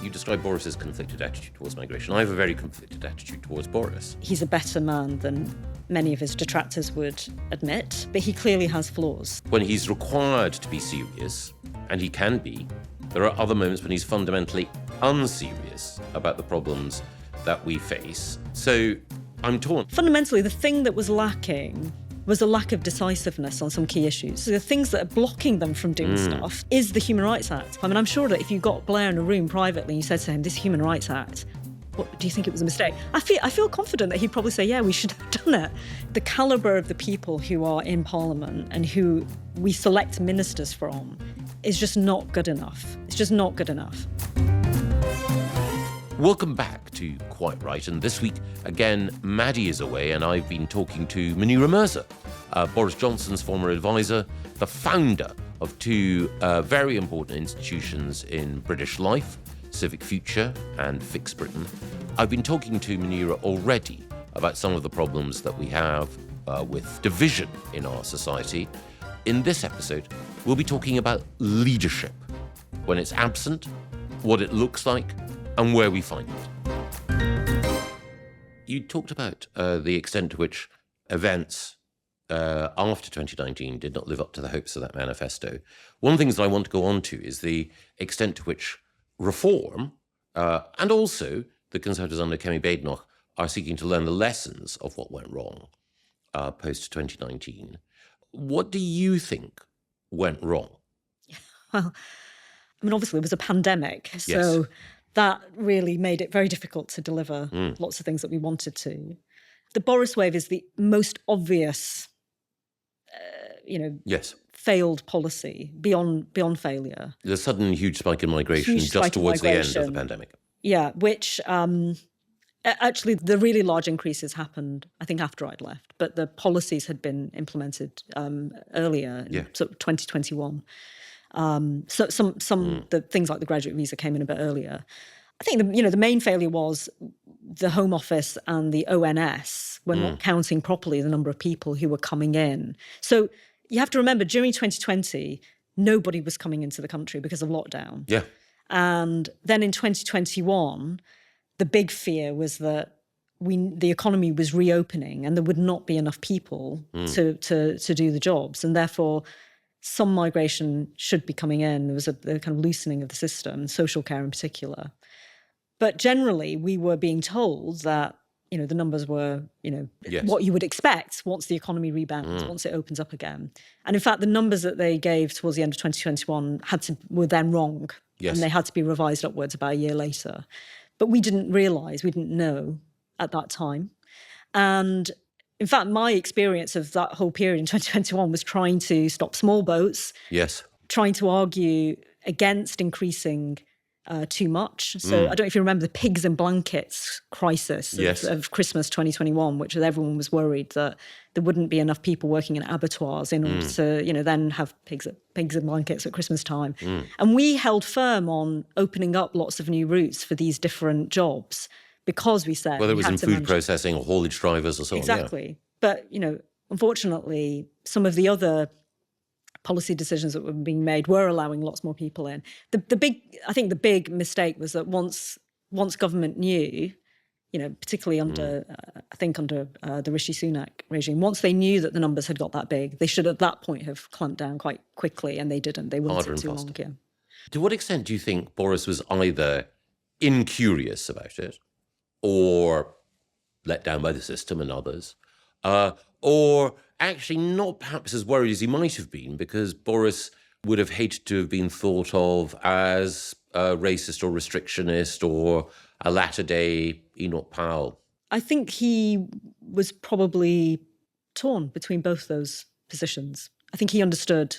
You describe Boris's conflicted attitude towards migration. I have a very conflicted attitude towards Boris. He's a better man than many of his detractors would admit, but he clearly has flaws. When he's required to be serious, and he can be, there are other moments when he's fundamentally unserious about the problems that we face. So I'm torn. Fundamentally, the thing that was lacking was a lack of decisiveness on some key issues. So the things that are blocking them from doing stuff is the Human Rights Act. I mean, I'm sure that if you got Blair in a room privately and you said to him, this Human Rights Act, what, do you think it was a mistake? I feel confident that he'd probably say, yeah, we should have done it. The calibre of the people who are in Parliament and who we select ministers from is just not good enough. It's just not good enough. Welcome back to Quite Right, and this week, again, Maddie is away, and I've been talking to Munira Mirza, Boris Johnson's former advisor, the founder of two very important institutions in British life, Civic Future and Fix Britain. I've been talking to Munira already about some of the problems that we have with division in our society. In this episode, we'll be talking about leadership, when it's absent, what it looks like, and where we find it. You talked about the extent to which events after 2019 did not live up to the hopes of that manifesto. One of the things that I want to go on to is the extent to which reform, and also the Conservatives under Kemi Badenoch, are seeking to learn the lessons of what went wrong post-2019. What do you think went wrong? Well, I mean, obviously, it was a pandemic, so... Yes. That really made it very difficult to deliver lots of things that we wanted to. The Boris wave is the most obvious, Yes. failed policy beyond failure. The sudden huge spike in migration just towards the end of the pandemic. Yeah, which actually the really large increases happened, I think, after I'd left, but the policies had been implemented earlier, in sort of 2021. So the things like the graduate visa came in a bit earlier. I think the main failure was the Home Office and the ONS were not counting properly the number of people who were coming in. So you have to remember, during 2020, nobody was coming into the country because of lockdown. Yeah. And then in 2021, the big fear was that the economy was reopening and there would not be enough people to do the jobs, and therefore some migration should be coming in. There was a kind of loosening of the system, social care in particular. But generally, we were being told that, the numbers were, what you would expect once the economy rebounds, once it opens up again. And in fact, the numbers that they gave towards the end of 2021 were then wrong. Yes. And they had to be revised upwards about a year later. But we didn't know at that time. And in fact, my experience of that whole period in 2021 was trying to stop small boats. Yes. Trying to argue against increasing too much. So I don't know if you remember the pigs in blankets crisis of Christmas 2021, which everyone was worried that there wouldn't be enough people working in abattoirs in order to, then have pigs in blankets at Christmas time. And we held firm on opening up lots of new routes for these different jobs, because we said... Whether it was in food processing or haulage drivers or so on. Exactly. But, unfortunately, some of the other policy decisions that were being made were allowing lots more people in. I think the big mistake was that once government knew, particularly under the Rishi Sunak regime, once they knew that the numbers had got that big, they should at that point have clamped down quite quickly, and they didn't. They waited too long. Yeah. To what extent do you think Boris was either incurious about it, or let down by the system and others, or actually not perhaps as worried as he might have been, because Boris would have hated to have been thought of as a racist or restrictionist or a latter-day Enoch Powell? I think he was probably torn between both those positions. I think he understood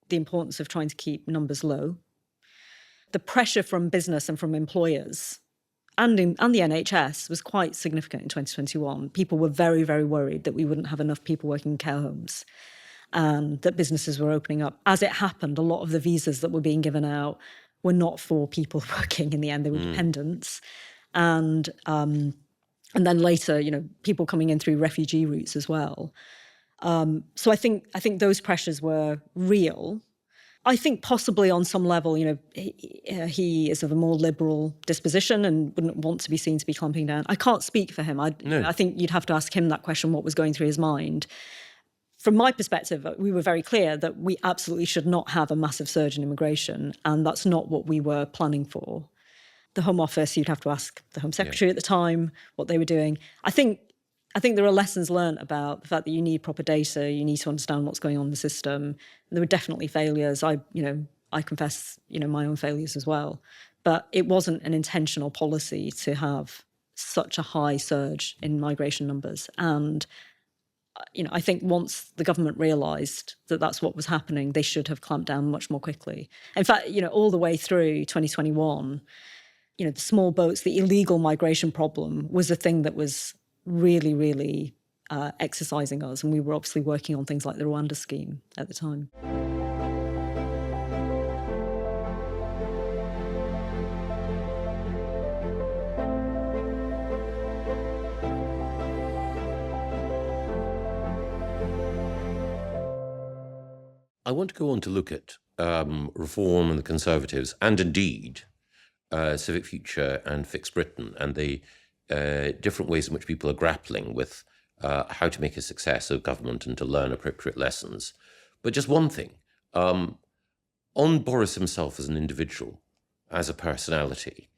the importance of trying to keep numbers low. The pressure from business and from employers and the NHS was quite significant in 2021. People were very, very worried that we wouldn't have enough people working in care homes and that businesses were opening up. As it happened, a lot of the visas that were being given out were not for people working in the end. They were dependents. And then later, people coming in through refugee routes as well. So I think those pressures were real. I think possibly on some level, he is of a more liberal disposition and wouldn't want to be seen to be clamping down. I can't speak for him. I think you'd have to ask him that question, what was going through his mind. From my perspective, we were very clear that we absolutely should not have a massive surge in immigration, and that's not what we were planning for. The Home Office, you'd have to ask the Home Secretary at the time what they were doing. I think there are lessons learned about the fact that you need proper data, you need to understand what's going on in the system. And there were definitely failures. I confess, my own failures as well. But it wasn't an intentional policy to have such a high surge in migration numbers. And, I think once the government realised that that's what was happening, they should have clamped down much more quickly. In fact, all the way through 2021, the small boats, the illegal migration problem was a thing that was really, really exercising us. And we were obviously working on things like the Rwanda scheme at the time. I want to go on to look at reform and the Conservatives, and indeed Civic Future and Fix Britain, and the different ways in which people are grappling with how to make a success of government and to learn appropriate lessons. But just one thing, on Boris himself as an individual, as a personality,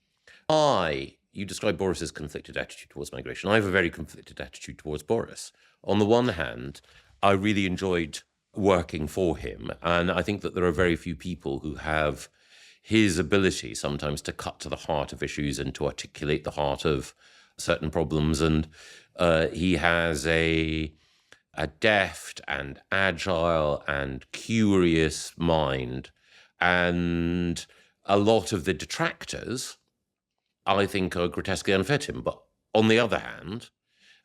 you describe Boris's conflicted attitude towards migration. I have a very conflicted attitude towards Boris. On the one hand, I really enjoyed working for him, and I think that there are very few people who have his ability sometimes to cut to the heart of issues and to articulate the heart of certain problems. And he has a deft and agile and curious mind. And a lot of the detractors, I think, are grotesquely unfit him. But on the other hand,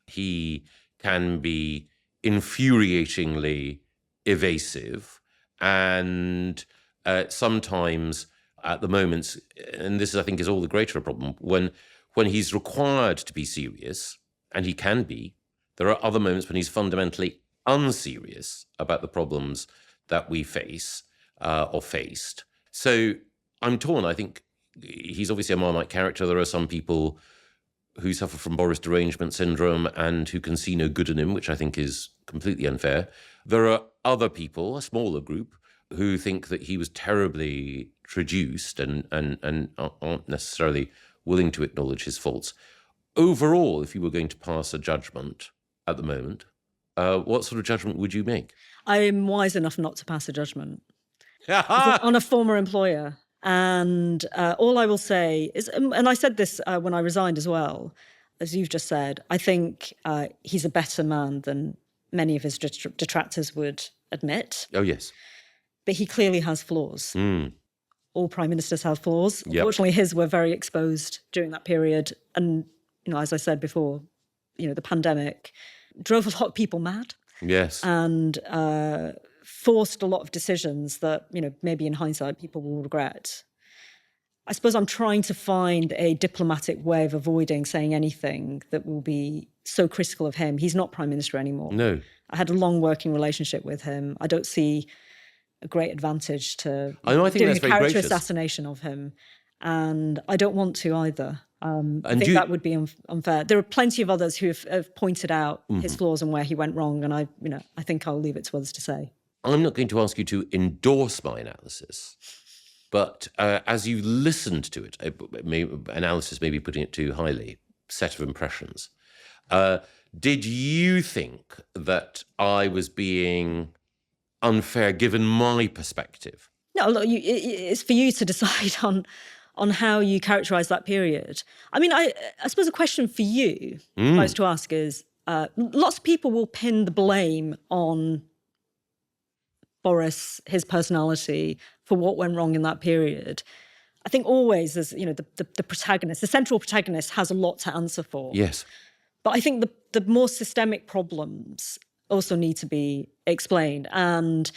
he can be infuriatingly evasive and sometimes at the moment, and this I think is all the greater a problem, when he's required to be serious, and he can be, there are other moments when he's fundamentally unserious about the problems that we face or faced. So I'm torn. I think he's obviously a Marmite character. There are some people who suffer from Boris derangement syndrome and who can see no good in him, which I think is completely unfair. There are other people, a smaller group, who think that he was terribly traduced and aren't necessarily willing to acknowledge his faults. Overall, if you were going to pass a judgment at the moment, what sort of judgment would you make? I'm wise enough not to pass a judgment on a former employer. And all I will say is, and I said this when I resigned as well, as you've just said, I think he's a better man than many of his detractors would admit. Oh, yes. But he clearly has flaws. All prime ministers have flaws. Yep. Unfortunately, his were very exposed during that period. And, as I said before, the pandemic drove a lot of people mad. Yes. And forced a lot of decisions that, maybe in hindsight people will regret. I suppose I'm trying to find a diplomatic way of avoiding saying anything that will be so critical of him. He's not prime minister anymore. No. I had a long working relationship with him. I don't see a great advantage to I think doing that's a very character gracious. assassination of him. And I don't want to either. I think you- that would be unfair. There are plenty of others who have pointed out his flaws and where he went wrong. And I think I'll leave it to others to say. I'm not going to ask you to endorse my analysis, but as you listened to it, analysis may be putting it too highly, set of impressions, did you think that I was being unfair given my perspective? No, look, it's for you to decide on how you characterise that period. I mean, I suppose a question for you, I was to ask is, lots of people will pin the blame on Boris, his personality, for what went wrong in that period. I think always there's, the protagonist, the central protagonist has a lot to answer for. Yes. But I think the more systemic problems also need to be explained. And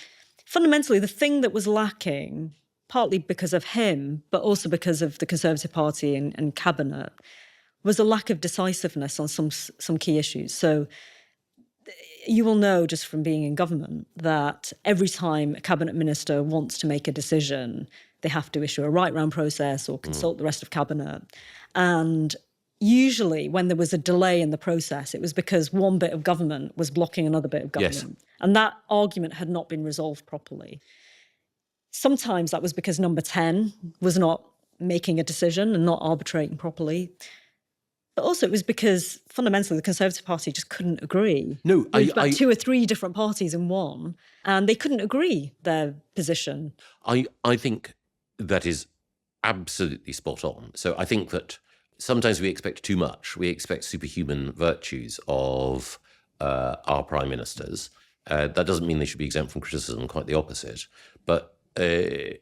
fundamentally, the thing that was lacking, partly because of him, but also because of the Conservative Party and cabinet, was a lack of decisiveness on some key issues. So you will know just from being in government that every time a cabinet minister wants to make a decision, they have to issue a right-round process or consult the rest of cabinet. And usually when there was a delay in the process, it was because one bit of government was blocking another bit of government. Yes. And that argument had not been resolved properly. Sometimes that was because number 10 was not making a decision and not arbitrating properly. But also it was because fundamentally the Conservative Party just couldn't agree. No, There was about 2 or 3 different parties in one, and they couldn't agree their position. I think that is absolutely spot on. So I think that sometimes we expect too much. We expect superhuman virtues of our prime ministers. That doesn't mean they should be exempt from criticism, quite the opposite. But any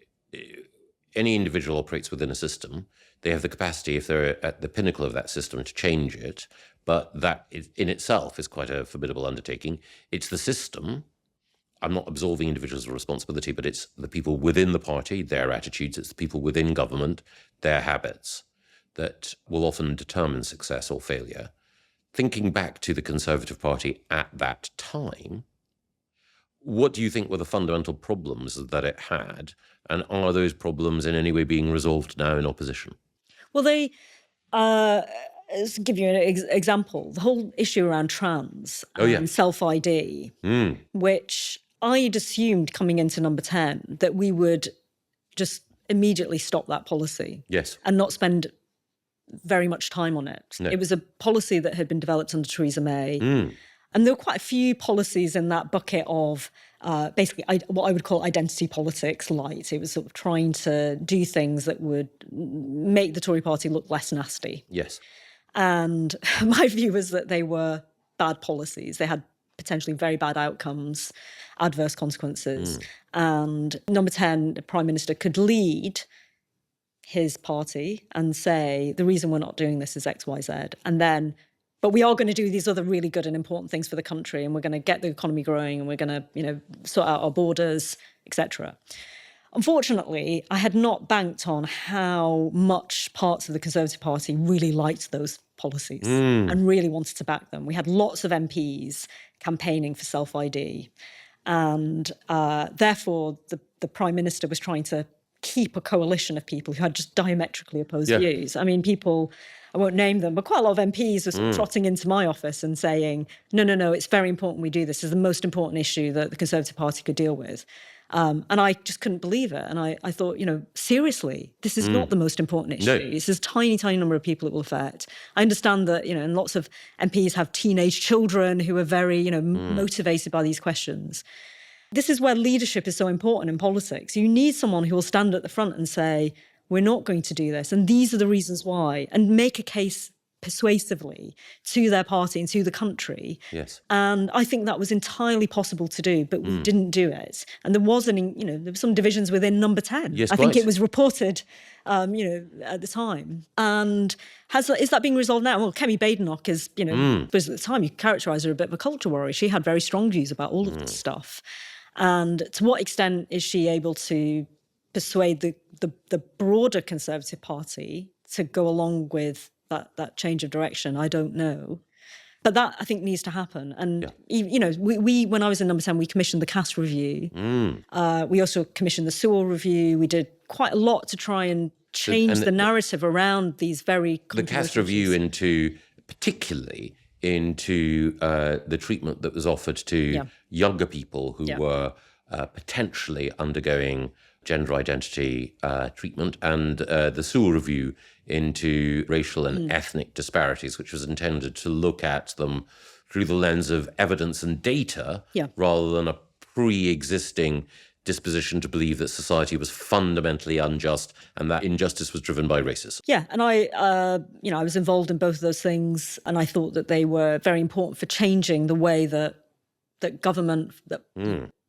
individual operates within a system. They have the capacity, if they're at the pinnacle of that system, to change it. But that in itself is quite a formidable undertaking. It's the system. I'm not absolving individuals of responsibility, but it's the people within the party, their attitudes. It's the people within government, their habits, that will often determine success or failure. Thinking back to the Conservative Party at that time, what do you think were the fundamental problems that it had? And are those problems in any way being resolved now in opposition? Well, they, to give you an example, the whole issue around trans and self-ID, which I'd assumed coming into number 10 that we would just immediately stop that policy. Yes. And not spend very much time on it. No. It was a policy that had been developed under Theresa May. And there were quite a few policies in that bucket of basically what I would call identity politics light. It was sort of trying to do things that would make the Tory party look less nasty. Yes. And my view was that they were bad policies. They had potentially very bad outcomes, adverse consequences. And number 10, the Prime Minister could lead his party and say, the reason we're not doing this is X, Y, Z. And then, but we are going to do these other really good and important things for the country, and we're going to get the economy growing, and we're going to, sort out our borders, etc. Unfortunately, I had not banked on how much parts of the Conservative Party really liked those policies and really wanted to back them. We had lots of MPs campaigning for self-ID. And therefore, the Prime Minister was trying to keep a coalition of people who had just diametrically opposed views. I mean, people, I won't name them, but quite a lot of MPs were sort of trotting into my office and saying, no, it's very important we do this. This is the most important issue that the Conservative Party could deal with. And I just couldn't believe it. And I thought, seriously, this is not the most important issue. No. It's this tiny, tiny number of people it will affect. I understand that, and lots of MPs have teenage children who are very, motivated by these questions. This is where leadership is so important in politics. You need someone who will stand at the front and say, we're not going to do this, and these are the reasons why, and make a case persuasively to their party and to the country. Yes. And I think that was entirely possible to do, but we didn't do it. And there was there were some divisions within number 10. Yes, I think it was reported, at the time. And is that being resolved now? Well, Kemi Badenoch is, was at the time you characterise her a bit of a culture warrior. She had very strong views about all of this stuff. And to what extent is she able to persuade the broader Conservative Party to go along with that change of direction? I don't know. But that, I think, needs to happen. And, we when I was in number 10, we commissioned the CAS review. We also commissioned the Sewell review. We did quite a lot to try and change the narrative around these very controversial The CAS review particularly into the treatment that was offered to younger people who were potentially undergoing gender identity treatment, and the Sewell review into racial and ethnic disparities, which was intended to look at them through the lens of evidence and data rather than a pre-existing disposition to believe that society was fundamentally unjust and that injustice was driven by racism. Yeah, and I was involved in both of those things, and I thought that they were very important for changing the way that government, that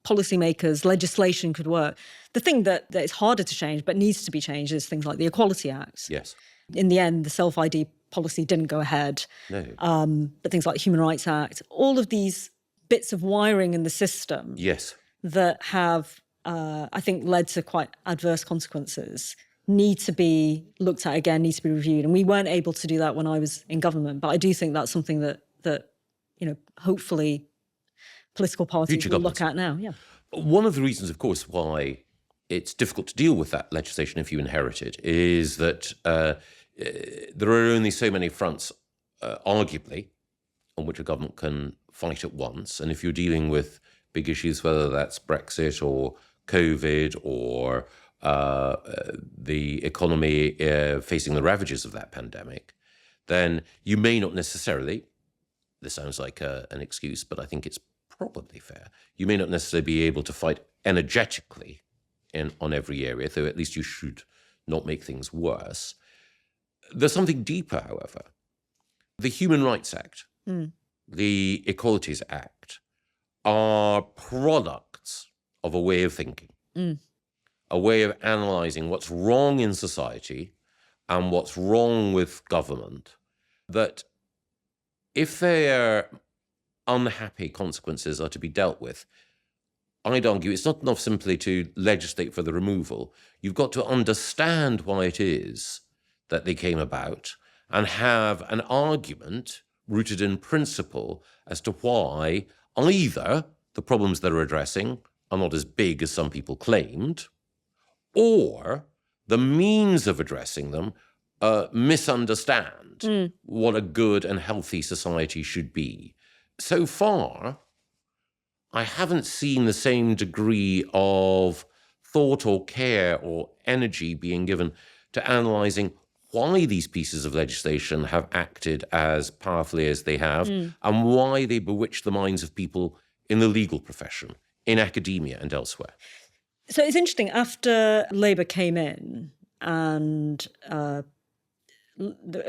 policymakers, legislation could work. The thing that is harder to change but needs to be changed is things like the Equality Act. Yes. In the end, the self-ID policy didn't go ahead. No. But things like the Human Rights Act, all of these bits of wiring in the system that have, I think, led to quite adverse consequences need to be looked at again, need to be reviewed. And we weren't able to do that when I was in government. But I do think that's something that hopefully political parties will look at now. Yeah. One of the reasons, of course, why it's difficult to deal with that legislation if you inherit it is that there are only so many fronts, arguably, on which a government can fight at once. And if you're dealing with big issues, whether that's Brexit or COVID or the economy facing the ravages of that pandemic, then you may not necessarily, this sounds like an excuse, but I think it's probably fair, you may not necessarily be able to fight energetically on every area, though at least you should not make things worse. There's something deeper, however. The Human Rights Act, the Equalities Act, are products of a way of thinking, a way of analysing what's wrong in society and what's wrong with government, that if their unhappy consequences are to be dealt with, I'd argue it's not enough simply to legislate for the removal. You've got to understand why it is that they came about and have an argument rooted in principle as to why either the problems they're addressing are not as big as some people claimed, or the means of addressing them misunderstand what a good and healthy society should be. So far, I haven't seen the same degree of thought or care or energy being given to analysing why these pieces of legislation have acted as powerfully as they have and why they bewitch the minds of people in the legal profession, in academia and elsewhere. So it's interesting, after Labour came in and a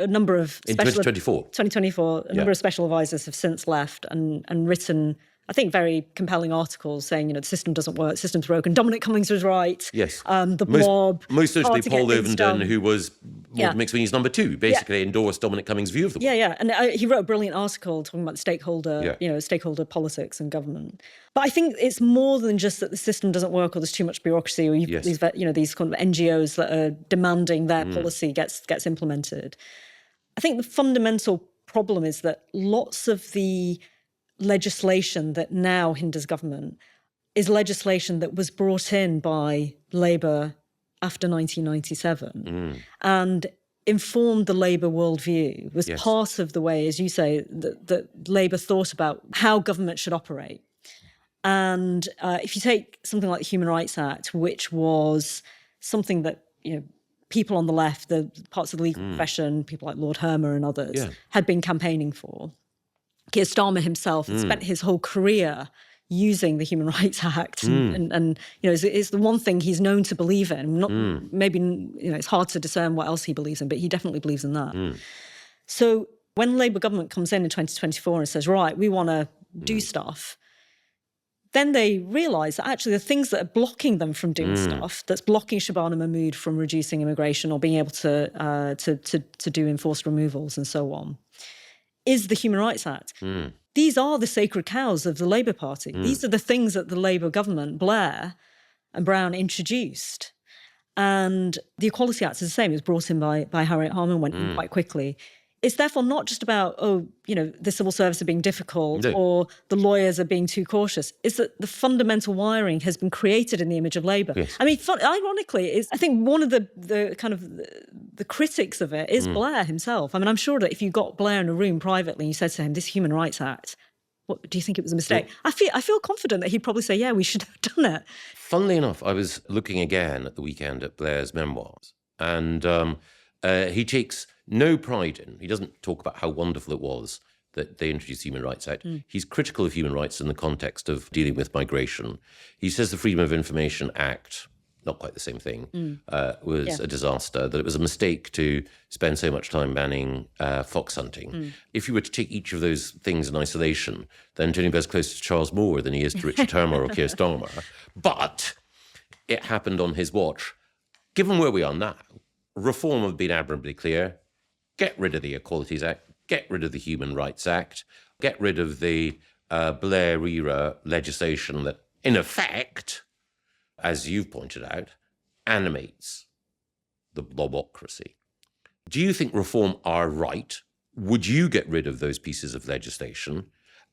number of... In 2024. A number of special advisors have since left and written, I think, very compelling articles saying, the system doesn't work, the system's broken. Dominic Cummings was right. Yes. The Blob. Most notably Paul Ovenden, who was Walter McSweeney's number 2, basically endorsed Dominic Cummings' view of the world. Yeah. And he wrote a brilliant article talking about stakeholder, stakeholder politics and government. But I think it's more than just that the system doesn't work or there's too much bureaucracy or these kind of NGOs that are demanding their policy gets implemented. I think the fundamental problem is that lots of the legislation that now hinders government is legislation that was brought in by Labour after 1997 and informed the Labour worldview, was part of the way, as you say, that Labour thought about how government should operate. And if you take something like the Human Rights Act, which was something that, people on the left, the parts of the legal profession, people like Lord Hermer and others, had been campaigning for. Keir Starmer himself had spent his whole career using the Human Rights Act, and it's the one thing he's known to believe in. Not maybe it's hard to discern what else he believes in, but he definitely believes in that. So when the Labour government comes in 2024 and says, right, we want to do stuff, then they realise that actually the things that are blocking them from doing stuff, that's blocking Shabana Mahmood from reducing immigration or being able to do enforced removals and so on, is the Human Rights Act. These are the sacred cows of the Labour Party. These are the things that the Labour government, Blair and Brown, introduced. And the Equality Act is the same. It was brought in by Harriet Harman, went in quite quickly. It's therefore not just about, the civil service are being difficult or the lawyers are being too cautious. It's that the fundamental wiring has been created in the image of Labour. Yes. I mean, ironically, I think one of the kind of the critics of it is Blair himself. I mean, I'm sure that if you got Blair in a room privately and you said to him, this Human Rights Act, what do you think it was a mistake? Yeah. I feel confident that he'd probably say, yeah, we should have done it. Funnily enough, I was looking again at the weekend at Blair's memoirs, and he takes no pride in, he doesn't talk about how wonderful it was that they introduced the Human Rights Act. He's critical of human rights in the context of dealing with migration. He says the Freedom of Information Act, not quite the same thing, was a disaster, that it was a mistake to spend so much time banning fox hunting. If you were to take each of those things in isolation, then Tony Blair's closer to Charles Moore than he is to Richard Turner or Keir Starmer. But it happened on his watch. Given where we are now, reform have been admirably clear. Get rid of the Equalities Act, get rid of the Human Rights Act, get rid of the Blair-era legislation that, in effect, as you've pointed out, animates the blobocracy. Do you think reform are right? Would you get rid of those pieces of legislation?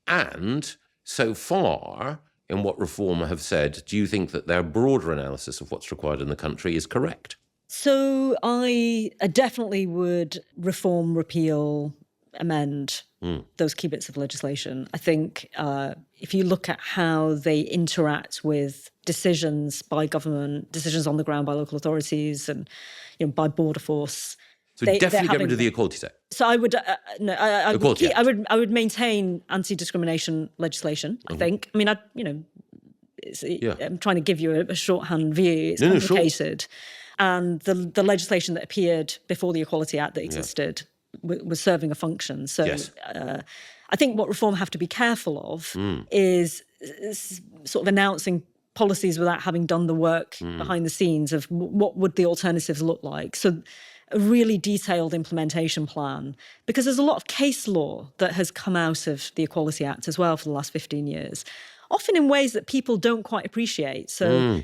And So far, in what Reform have said, do you think that their broader analysis of what's required in the country is correct? So I definitely would reform, repeal, amend those key bits of legislation. I think if you look at how they interact with decisions by government, decisions on the ground by local authorities and by border force. So definitely get rid of the Equality Act. So I would no, I would maintain anti-discrimination legislation. I think. I mean, I'm trying to give you a shorthand view. It's complicated. Sure. And the legislation that appeared before the Equality Act that existed was serving a function. So I think what Reform have to be careful of is sort of announcing policies without having done the work behind the scenes of what would the alternatives look like. So a really detailed implementation plan, because there's a lot of case law that has come out of the Equality Act as well for the last 15 years. Often in ways that people don't quite appreciate. So,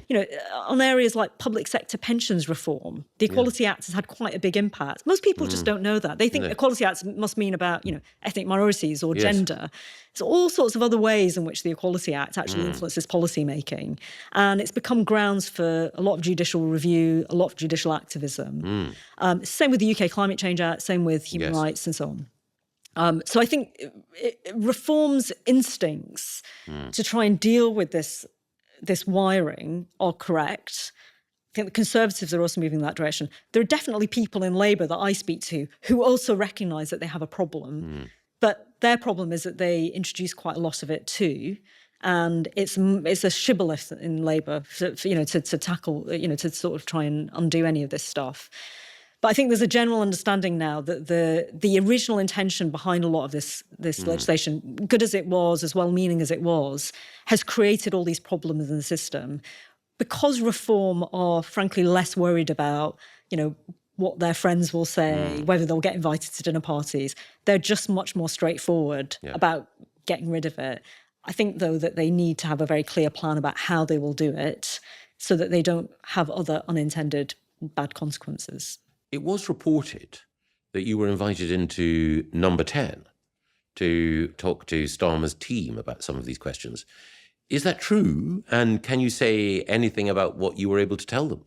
on areas like public sector pensions reform, the Equality Act has had quite a big impact. Most people just don't know that. They think Equality Act must mean about, ethnic minorities or gender. There's all sorts of other ways in which the Equality Act actually influences policy making. And it's become grounds for a lot of judicial review, a lot of judicial activism. Same with the UK Climate Change Act, same with human rights and so on. So I think Reform's instincts to try and deal with this wiring are correct. I think the Conservatives are also moving in that direction. There are definitely people in Labour that I speak to who also recognise that they have a problem, but their problem is that they introduce quite a lot of it too. And it's a shibboleth in Labour, to tackle, to sort of try and undo any of this stuff. But I think there's a general understanding now that the original intention behind a lot of this legislation, good as it was, as well-meaning as it was, has created all these problems in the system. Because Reform are frankly less worried about, what their friends will say, whether they'll get invited to dinner parties, they're just much more straightforward about getting rid of it. I think, though, that they need to have a very clear plan about how they will do it so that they don't have other unintended bad consequences. It was reported that you were invited into Number 10 to talk to Starmer's team about some of these questions. Is that true? And can you say anything about what you were able to tell them?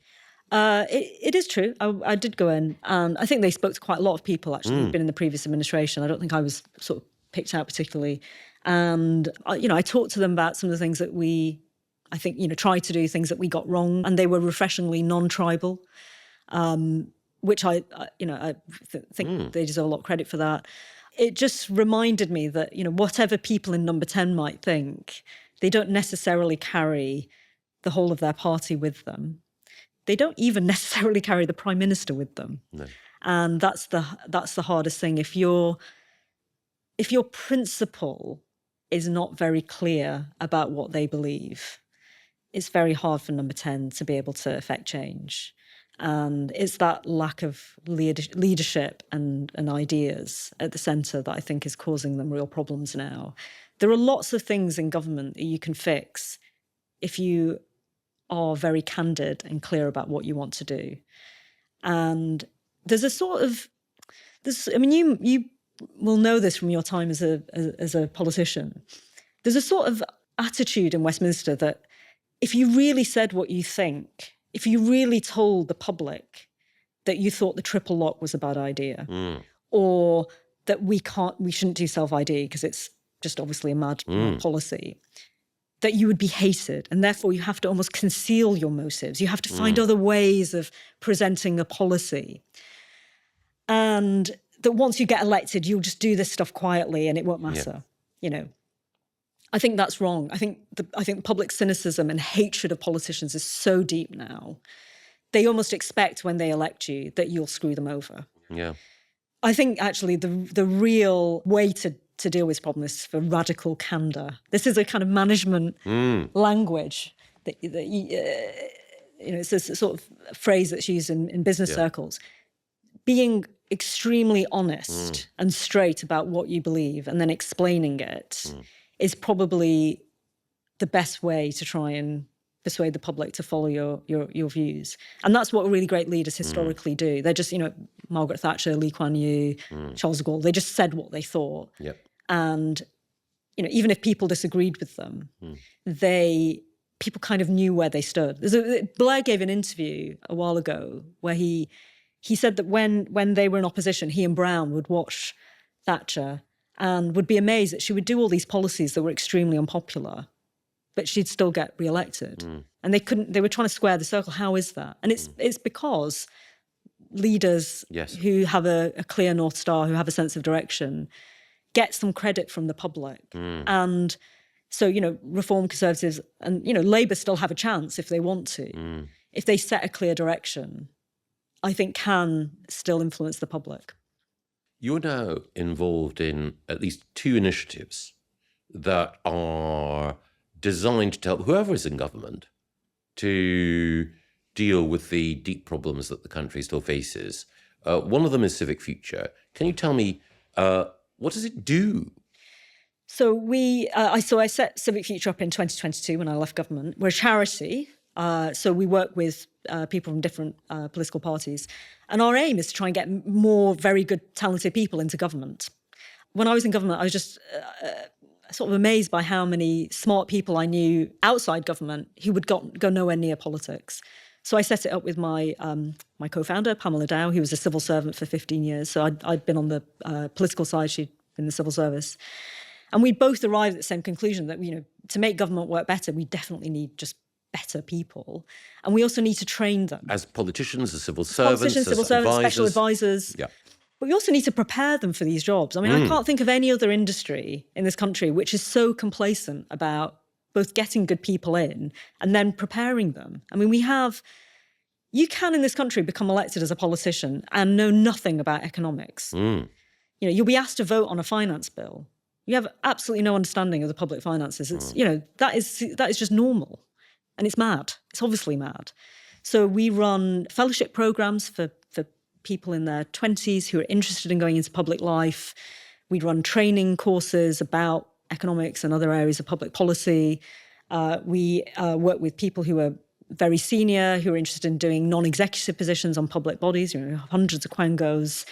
It is true. I did go in, and I think they spoke to quite a lot of people, actually, who'd been in the previous administration. I don't think I was sort of picked out particularly. And, I talked to them about some of the things that we, I think, tried to do, things that we got wrong, and they were refreshingly non-tribal. Which I think they deserve a lot of credit for that. It just reminded me that, whatever people in Number 10 might think, they don't necessarily carry the whole of their party with them. They don't even necessarily carry the Prime Minister with them. No. And that's the hardest thing. If your principle is not very clear about what they believe, it's very hard for Number 10 to be able to affect change. And it's that lack of leadership and ideas at the centre that I think is causing them real problems now. There are lots of things in government that you can fix if you are very candid and clear about what you want to do. And there's a sort of, you will know this from your time as a politician. There's a sort of attitude in Westminster that if you really said what you think, if you really told the public that you thought the triple lock was a bad idea, or that we shouldn't do self-ID because it's just obviously a mad policy, that you would be hated, and therefore you have to almost conceal your motives. You have to find other ways of presenting a policy. And that once you get elected, you'll just do this stuff quietly and it won't matter, I think that's wrong. I think public cynicism and hatred of politicians is so deep now. They almost expect when they elect you that you'll screw them over. Yeah. I think actually the real way to deal with this problem is for radical candour. This is a kind of management language that it's a sort of phrase that's used in business circles. Being extremely honest and straight about what you believe and then explaining it is probably the best way to try and persuade the public to follow your views. And that's what really great leaders historically do. They're just, Margaret Thatcher, Lee Kuan Yew, Charles de Gaulle, they just said what they thought. Yep. And even if people disagreed with them, people kind of knew where they stood. Blair gave an interview a while ago where he said that when they were in opposition, he and Brown would watch Thatcher and would be amazed that she would do all these policies that were extremely unpopular, but she'd still get re-elected. And they were trying to square the circle. How is that? And it's because leaders who have a clear North Star, who have a sense of direction, get some credit from the public. And so, Reform, Conservatives and, Labour still have a chance if they want to. If they set a clear direction, I think can still influence the public. You're now involved in at least 2 initiatives that are designed to help whoever is in government to deal with the deep problems that the country still faces. One of them is Civic Future. Can you tell me, what does it do? So I set Civic Future up in 2022 when I left government. We're a charity, so we work with people from different political parties. And our aim is to try and get more very good, talented people into government. When I was in government, I was just sort of amazed by how many smart people I knew outside government who would go nowhere near politics. So I set it up with my co-founder, Pamela Dow, who was a civil servant for 15 years. So I'd been on the political side, she'd been in the civil service. And we both arrived at the same conclusion that, to make government work better, we definitely need just better people. And we also need to train them. As politicians, as civil servants, special advisors. Yeah. But we also need to prepare them for these jobs. I mean, I can't think of any other industry in this country which is so complacent about both getting good people in and then preparing them. I mean, you can in this country become elected as a politician and know nothing about economics. You'll be asked to vote on a finance bill. You have absolutely no understanding of the public finances. It's, that is just normal. And it's mad. It's obviously mad. So we run fellowship programs for people in their 20s who are interested in going into public life. We run training courses about economics and other areas of public policy. We work with people who are very senior, who are interested in doing non-executive positions on public bodies, hundreds of quangos.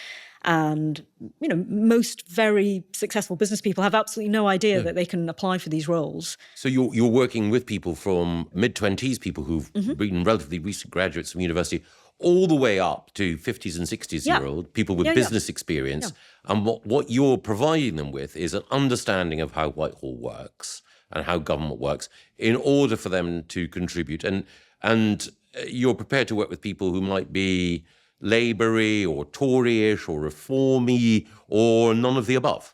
And, most very successful business people have absolutely no idea that they can apply for these roles. So you're working with people from mid-20s, people who've been relatively recent graduates from university, all the way up to 50s and 60s-year-old, people with business experience. Yeah. And what you're providing them with is an understanding of how Whitehall works and how government works in order for them to contribute. And you're prepared to work with people who might be Labour-y or Tory-ish or Reform-y or none of the above.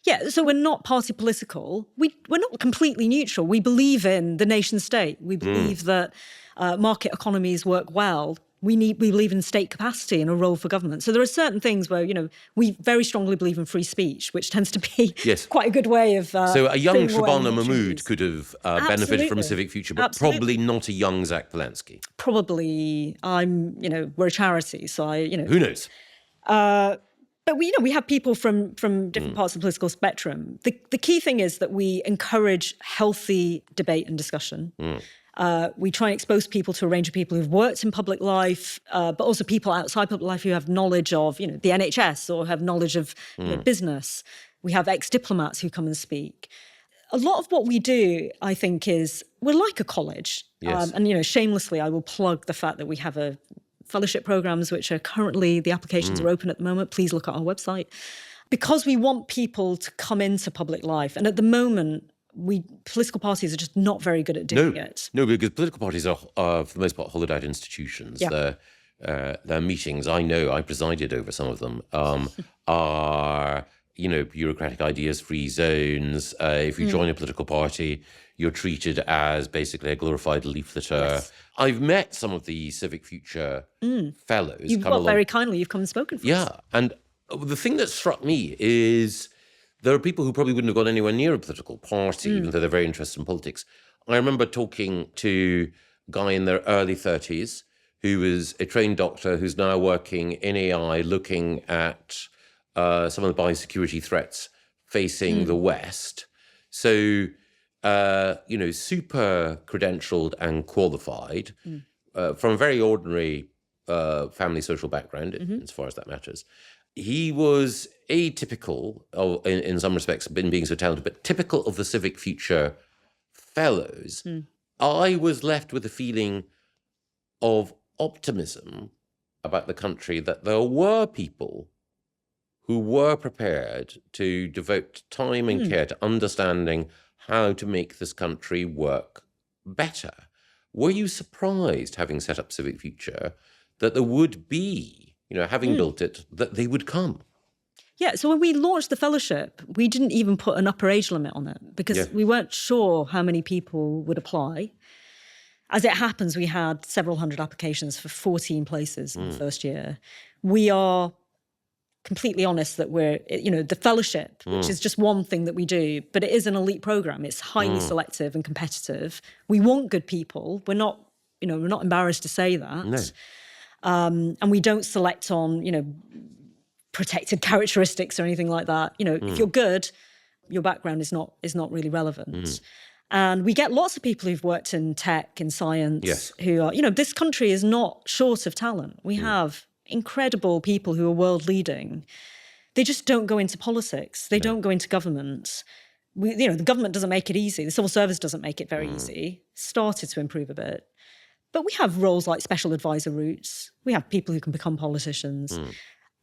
Yeah, so we're not party political. We're not completely neutral. We believe in the nation state. We believe that market economies work well. We believe in state capacity and a role for government. So there are certain things where, we very strongly believe in free speech, which tends to be quite a good way of... so a young Shabana Mahmood could have benefited from Civic Future, but probably not a young Zach Walensky. Probably. We're a charity, so Who knows? But we have people from different parts of the political spectrum. The key thing is that we encourage healthy debate and discussion. We try and expose people to a range of people who've worked in public life, but also people outside public life who have knowledge of, the NHS or have knowledge of business. We have ex-diplomats who come and speak. A lot of what we do, I think, is we're like a college. Yes. And, shamelessly, I will plug the fact that we have a fellowship programs, which are currently, the applications are open at the moment. Please look at our website. Because we want people to come into public life. And at the moment, political parties are just not very good at doing it. No, because political parties are for the most part, hollowed out institutions. Yeah. Their meetings, I presided over some of them, are, bureaucratic ideas, free zones. If you join a political party, you're treated as basically a glorified leafleter. Yes. I've met some of the Civic Future fellows. Very kindly, you've come and spoken for us. Yeah, and the thing that struck me is there are people who probably wouldn't have gone anywhere near a political party, even though they're very interested in politics. I remember talking to a guy in their early 30s who was a trained doctor who's now working in AI, looking at some of the biosecurity threats facing the West. So, super credentialed and qualified from a very ordinary family social background, as far as that matters. He was atypical, in some respects, in being so talented, but typical of the Civic Future fellows, I was left with a feeling of optimism about the country, that there were people who were prepared to devote time and care to understanding how to make this country work better. Were you surprised, having set up Civic Future, that there would be, having built it, that they would come? Yeah, so when we launched the fellowship, we didn't even put an upper age limit on it because we weren't sure how many people would apply. As it happens, we had several hundred applications for 14 places in the first year. We are completely honest that we're, the fellowship, which is just one thing that we do, but it is an elite program. It's highly selective and competitive. We want good people. We're not embarrassed to say that. No. And we don't select on, protected characteristics or anything like that. If you're good, your background is not really relevant. And we get lots of people who've worked in tech and science who are, this country is not short of talent. We have incredible people who are world leading. They just don't go into politics. They don't go into government. The government doesn't make it easy. The civil service doesn't make it very easy. Started to improve a bit. But we have roles like special advisor routes. We have people who can become politicians.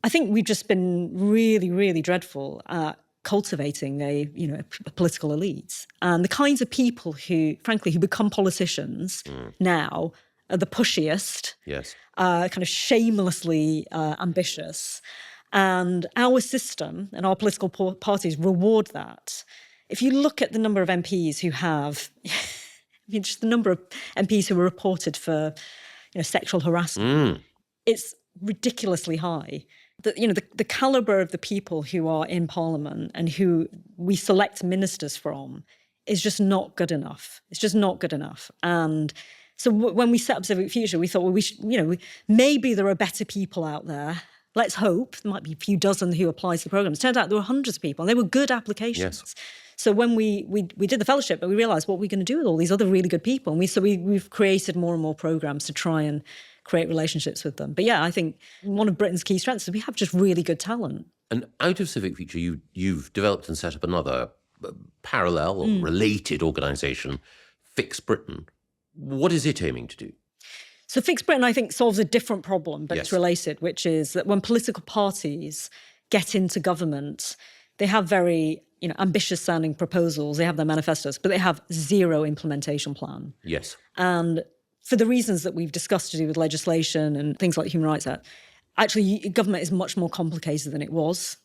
I think we've just been really, really dreadful at cultivating a political elite. And the kinds of people who, frankly, who become politicians now are the pushiest, kind of shamelessly ambitious. And our system and our political parties reward that. If you look at the number of MPs who have, just the number of MPs who were reported for sexual harassment, it's ridiculously high. The calibre of the people who are in Parliament and who we select ministers from is just not good enough. It's just not good enough. And so when we set up Civic Future, we thought, well, we should, maybe there are better people out there. Let's hope. There might be a few dozen who apply to the programme. It turned out there were hundreds of people, and they were good applications. Yes. So when we did the fellowship, but we realised, what are we going to do with all these other really good people? And we've created more and more programmes to try and create relationships with them. But yeah, I think one of Britain's key strengths is we have just really good talent. And out of Civic Future, you've developed and set up another parallel or related organisation, Fix Britain. What is it aiming to do? So Fix Britain, I think, solves a different problem, but it's related, which is that when political parties get into government, they have very ambitious sounding proposals, they have their manifestos, but they have zero implementation plan. Yes. And for the reasons that we've discussed to do with legislation and things like the Human Rights Act, actually government is much more complicated than it was.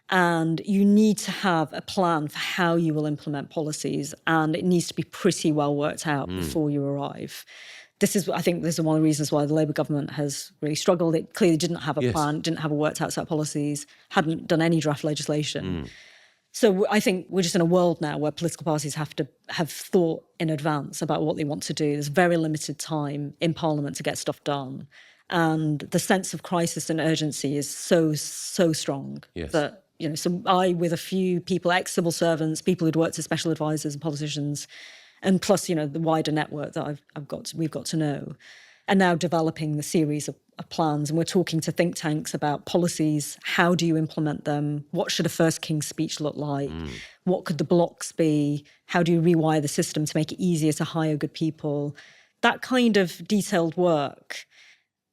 And you need to have a plan for how you will implement policies, and it needs to be pretty well worked out before you arrive. I think this is one of the reasons why the Labour government has really struggled. It clearly didn't have a plan, didn't have a worked out set of policies, hadn't done any draft legislation. So I think we're just in a world now where political parties have to have thought in advance about what they want to do. There's very limited time in Parliament to get stuff done. And the sense of crisis and urgency is so strong that, so I, with a few people, ex-civil servants, people who'd worked as special advisors and politicians, and plus, the wider network that we've got to know, are now developing the series of plans. And we're talking to think tanks about policies. How do you implement them? What should a First King's speech look like? What could the blocks be? How do you rewire the system to make it easier to hire good people? That kind of detailed work,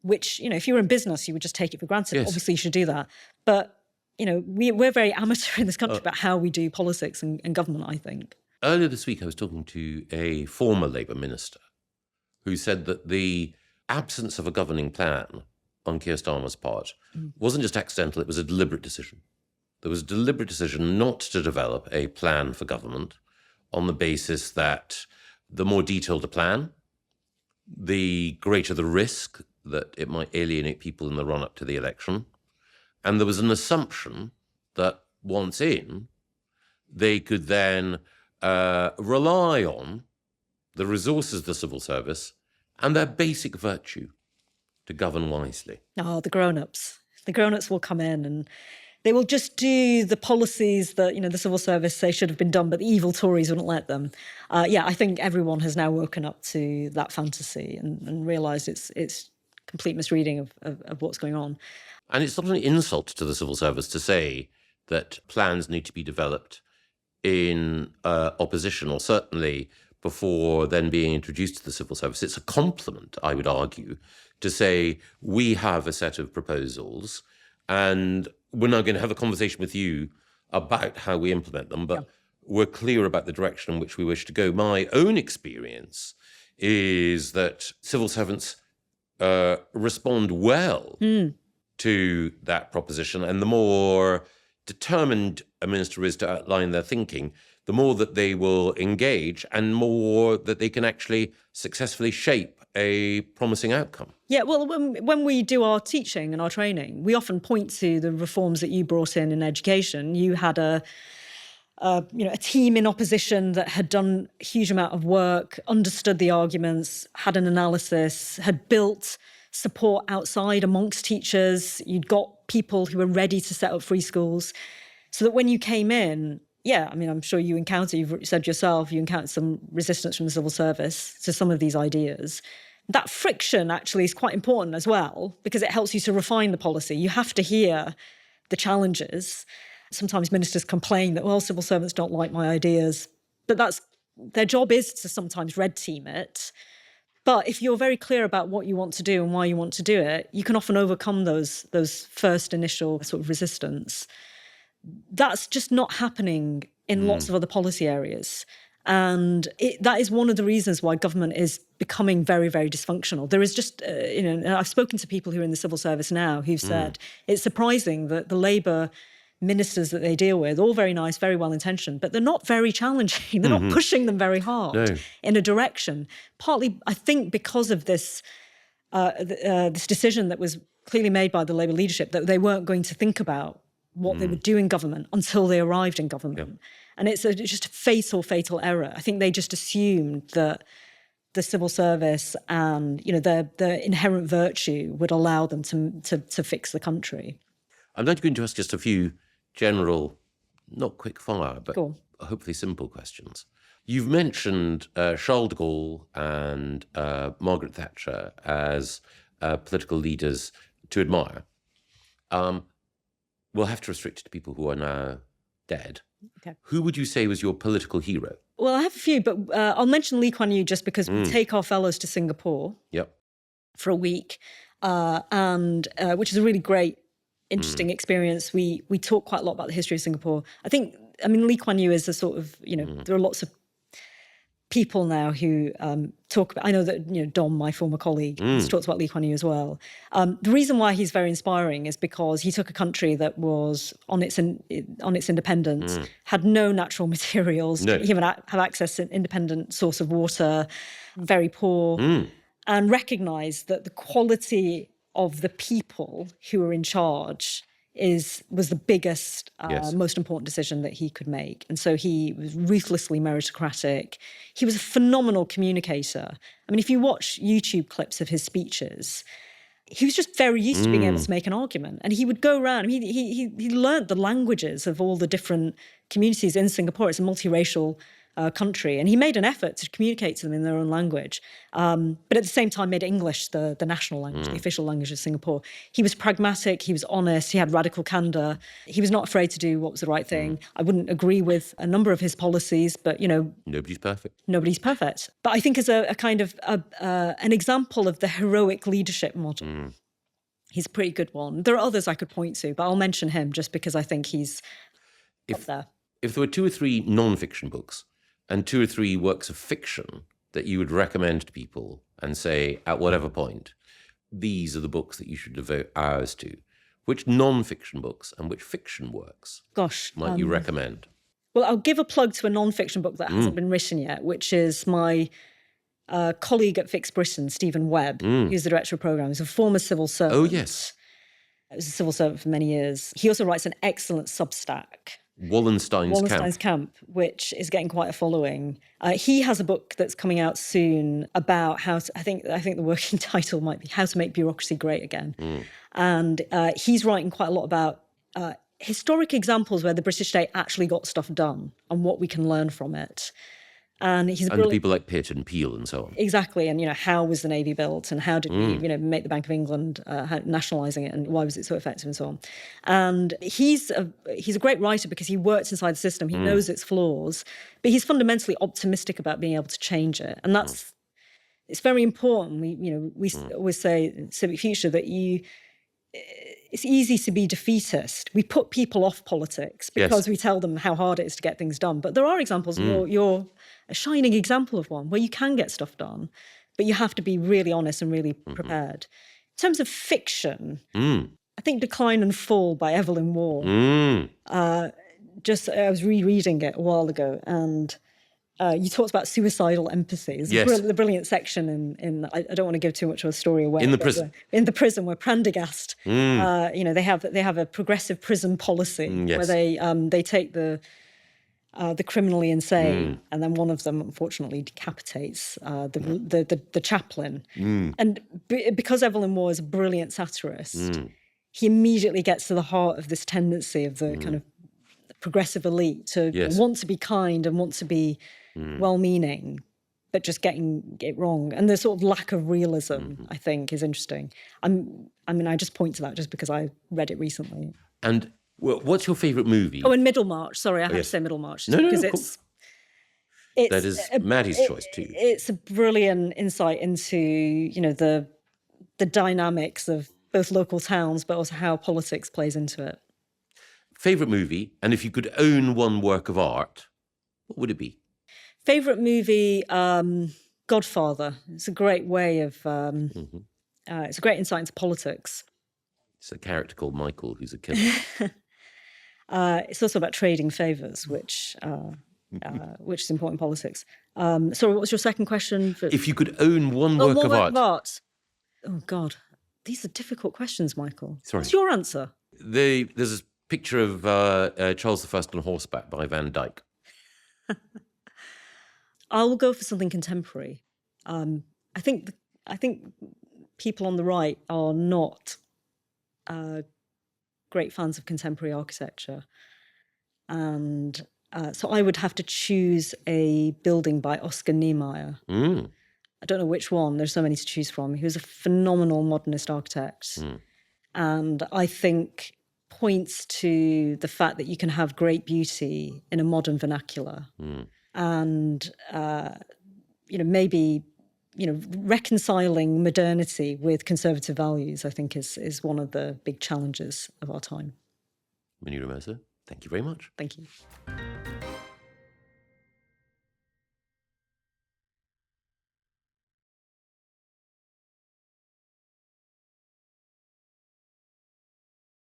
which, if you were in business, you would just take it for granted. Yes. Obviously, you should do that. But, we're very amateur in this country about how we do politics and government, I think. Earlier this week, I was talking to a former Labour minister who said that the absence of a governing plan on Keir Starmer's part wasn't just accidental, it was a deliberate decision. There was a deliberate decision not to develop a plan for government on the basis that the more detailed a plan, the greater the risk that it might alienate people in the run-up to the election. And there was an assumption that once in, they could then rely on the resources of the civil service and their basic virtue to govern wisely. Oh, the grown-ups. The grown-ups will come in and they will just do the policies that, the civil service say should have been done, but the evil Tories wouldn't let them. I think everyone has now woken up to that fantasy and realised it's complete misreading of what's going on. And it's not an insult to the civil service to say that plans need to be developed in opposition, or certainly before then being introduced to the civil service. It's a compliment, I would argue, to say we have a set of proposals and we're now going to have a conversation with you about how we implement them, but we're clear about the direction in which we wish to go. My own experience is that civil servants respond well to that proposition, and the more determined a minister is to outline their thinking, the more that they will engage and more that they can actually successfully shape a promising outcome. Yeah, well, when we do our teaching and our training, we often point to the reforms that you brought in education. You had a team in opposition that had done a huge amount of work, understood the arguments, had an analysis, had built support outside amongst teachers. You'd got people who were ready to set up free schools, so that when you came in, I'm sure you've said yourself, you encountered some resistance from the civil service to some of these ideas. That friction actually is quite important as well, because it helps you to refine the policy. You have to hear the challenges. Sometimes ministers complain that, well, civil servants don't like my ideas, but their job is to sometimes red team it. But if you're very clear about what you want to do and why you want to do it, you can often overcome those first initial sort of resistance. That's just not happening in lots of other policy areas. And that is one of the reasons why government is becoming very, very dysfunctional. There is just, I've spoken to people who are in the civil service now who've said it's surprising that the Labour ministers that they deal with, all very nice, very well-intentioned, but they're not very challenging. They're not pushing them very hard in a direction. Partly, I think, because of this decision that was clearly made by the Labour leadership that they weren't going to think about what they would do in government until they arrived in government. Yep. And it's just a fatal error. I think they just assumed that the civil service and their inherent virtue would allow them to fix the country. I'm not going to ask just a few general, not quick fire, but hopefully simple questions. You've mentioned Charles de Gaulle and Margaret Thatcher as political leaders to admire. We'll have to restrict it to people who are now dead. Okay. Who would you say was your political hero? Well, I have a few, but I'll mention Lee Kuan Yew just because we take our fellows to Singapore for a week, and which is a really great, interesting experience. We talk quite a lot about the history of Singapore. Lee Kuan Yew is a sort of, there are lots of people now who talk about, I know that, Dom, my former colleague, has talked about Lee Kuan Yew as well. The reason why he's very inspiring is because he took a country that was on its independence, had no natural materials, didn't even have access to an independent source of water, very poor, and recognised that the quality of the people who were in charge was the biggest, most important decision that he could make. And so he was ruthlessly meritocratic. He was a phenomenal communicator. If you watch YouTube clips of his speeches, he was just very used to being able to make an argument. And he would go around, he learned the languages of all the different communities in Singapore. It's a multiracial country, and he made an effort to communicate to them in their own language, but at the same time made English the national language, the official language of Singapore. He was pragmatic, he was honest, he had radical candour, he was not afraid to do what was the right thing. I wouldn't agree with a number of his policies, but nobody's perfect. Nobody's perfect. But I think as a kind of an example of the heroic leadership model, he's a pretty good one. There are others I could point to, but I'll mention him just because I think he's up there. If there were 2 or 3 non-fiction books and 2 or 3 works of fiction that you would recommend to people and say, at whatever point, these are the books that you should devote hours to, which non-fiction books and which fiction works might you recommend? Well, I'll give a plug to a non-fiction book that hasn't been written yet, which is my colleague at Fix Britain, Stephen Webb, who's the director of programme. He's a former civil servant. Oh, yes. He was a civil servant for many years. He also writes an excellent Substack, Wallenstein's Camp, which is getting quite a following. He has a book that's coming out soon about how to, I think the working title might be How to Make Bureaucracy Great Again. And he's writing quite a lot about historic examples where the British state actually got stuff done and what we can learn from it. And he's and people like Pitt and Peel and so on. Exactly. And, how was the Navy built, and how did we, make the Bank of England, nationalising it, and why was it so effective, and so on. And he's a great writer because he works inside the system. He knows its flaws, but he's fundamentally optimistic about being able to change it. And that's it's very important. We always say in Civic Future that it's easy to be defeatist. We put people off politics because we tell them how hard it is to get things done. But there are examples, you're a shining example of one, where you can get stuff done, but you have to be really honest and really prepared. In terms of fiction, I think Decline and Fall by Evelyn Waugh. I was rereading it a while ago, and you talked about suicidal empathy. There's the brilliant section in I don't want to give too much of a story away. In the prison. In the prison, where Prendergast, they have a progressive prison policy where they take the criminally insane, and then one of them unfortunately decapitates the chaplain. And because Evelyn Waugh is a brilliant satirist, he immediately gets to the heart of this tendency of the kind of progressive elite to want to be kind and want to be well-meaning, but just getting it wrong. And the sort of lack of realism, I think, is interesting. I just point to that just because I read it recently. And what's your favourite movie? Oh, and Middlemarch. Sorry, I have to say Middlemarch. No, because of course. That is Maddie's choice too. It's a brilliant insight into, the dynamics of both local towns, but also how politics plays into it. Favourite movie, and if you could own one work of art, what would it be? Favourite movie, Godfather. It's a great way of, it's a great insight into politics. It's a character called Michael who's a killer. It's also about trading favours, which is important in politics. Sorry, what was your second question? If you could own one work of art. Oh, God. These are difficult questions, Michael. Sorry. What's your answer? There's a picture of Charles I on horseback by Van Dyck. I'll go for something contemporary. I think people on the right are not great fans of contemporary architecture, and so I would have to choose a building by Oscar Niemeyer. I don't know which one. There's so many to choose from. He was a phenomenal modernist architect, and I think points to the fact that you can have great beauty in a modern vernacular. And, maybe, reconciling modernity with conservative values, I think, is one of the big challenges of our time. Munira Mirza, thank you very much. Thank you.